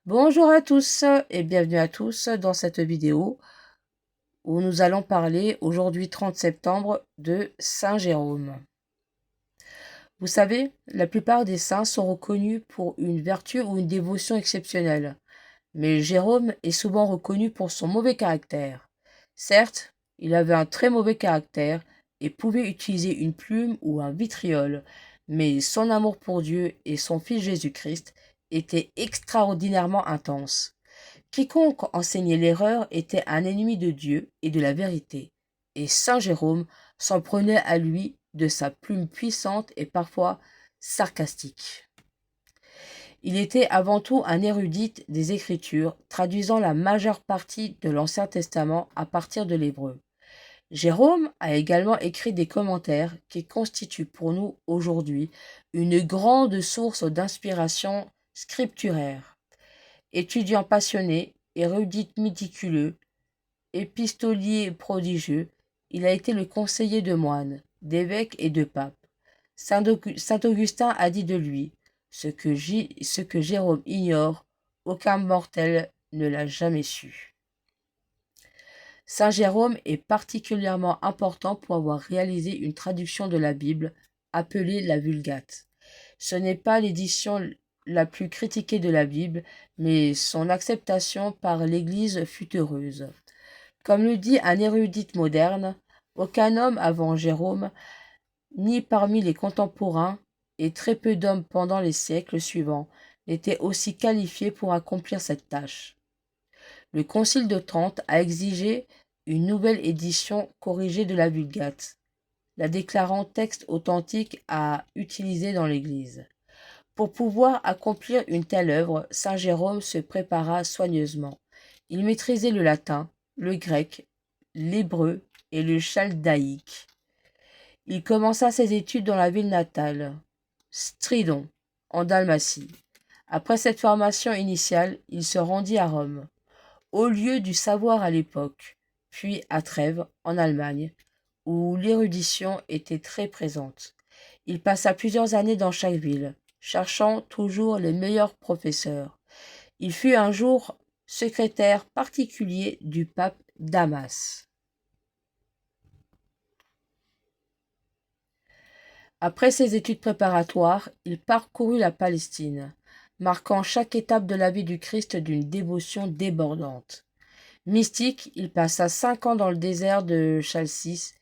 Bonjour à tous et bienvenue à tous dans cette vidéo où nous allons parler aujourd'hui 30 septembre de Saint Jérôme. Vous savez, la plupart des saints sont reconnus pour une vertu ou une dévotion exceptionnelle, mais Jérôme est souvent reconnu pour son mauvais caractère. Certes, il avait un très mauvais caractère et pouvait utiliser une plume ou un vitriol, mais son amour pour Dieu et son Fils Jésus-Christ était extraordinairement intense. Quiconque enseignait l'erreur était un ennemi de Dieu et de la vérité, et saint Jérôme s'en prenait à lui de sa plume puissante et parfois sarcastique. Il était avant tout un érudit des Écritures, traduisant la majeure partie de l'Ancien Testament à partir de l'hébreu. Jérôme a également écrit des commentaires qui constituent pour nous aujourd'hui une grande source d'inspiration scripturaire. Étudiant passionné, érudit méticuleux, épistolier prodigieux, il a été le conseiller de moines, d'évêques et de papes. Saint Augustin a dit de lui, ce que Jérôme ignore, aucun mortel ne l'a jamais su. Saint Jérôme est particulièrement important pour avoir réalisé une traduction de la Bible appelée la Vulgate. Ce n'est pas l'édition la plus critiquée de la Bible, mais son acceptation par l'Église fut heureuse. Comme le dit un érudit moderne, aucun homme avant Jérôme, ni parmi les contemporains, et très peu d'hommes pendant les siècles suivants, n'étaient aussi qualifiés pour accomplir cette tâche. Le Concile de Trente a exigé une nouvelle édition corrigée de la Vulgate, la déclarant texte authentique à utiliser dans l'Église. Pour pouvoir accomplir une telle œuvre, saint Jérôme se prépara soigneusement. Il maîtrisait le latin, le grec, l'hébreu et le chaldéique. Il commença ses études dans la ville natale, Stridon, en Dalmatie. Après cette formation initiale, il se rendit à Rome, haut lieu du savoir à l'époque, puis à Trèves, en Allemagne, où l'érudition était très présente. Il passa plusieurs années dans chaque ville, cherchant toujours les meilleurs professeurs. Il fut un jour secrétaire particulier du pape Damas. Après ses études préparatoires, il parcourut la Palestine, marquant chaque étape de la vie du Christ d'une dévotion débordante. Mystique, il passa 5 ans dans le désert de Chalcis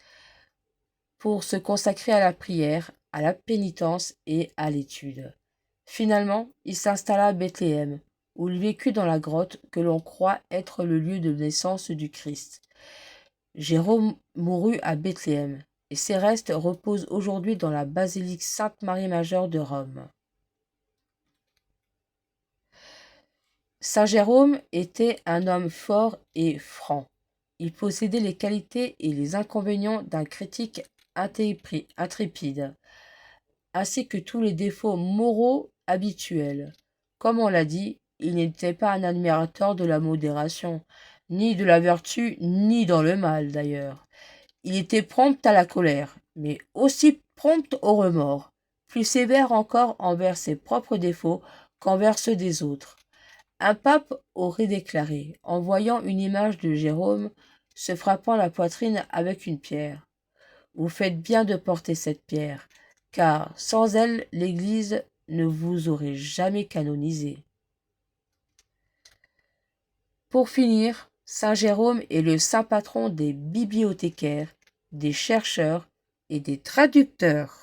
pour se consacrer à la prière, à la pénitence et à l'étude. Finalement, il s'installa à Bethléem, où il vécut dans la grotte que l'on croit être le lieu de naissance du Christ. Jérôme mourut à Bethléem, et ses restes reposent aujourd'hui dans la basilique Sainte-Marie-Majeure de Rome. Saint Jérôme était un homme fort et franc. Il possédait les qualités et les inconvénients d'un critique intrépide, ainsi que tous les défauts moraux habituels. Comme on l'a dit, il n'était pas un admirateur de la modération, ni de la vertu, ni dans le mal d'ailleurs. Il était prompt à la colère, mais aussi prompt au remords, plus sévère encore envers ses propres défauts qu'envers ceux des autres. Un pape aurait déclaré, en voyant une image de Jérôme se frappant la poitrine avec une pierre: vous faites bien de porter cette pierre, car sans elle, l'Église ne vous aurait jamais canonisé. Pour finir, saint Jérôme est le saint patron des bibliothécaires, des chercheurs et des traducteurs.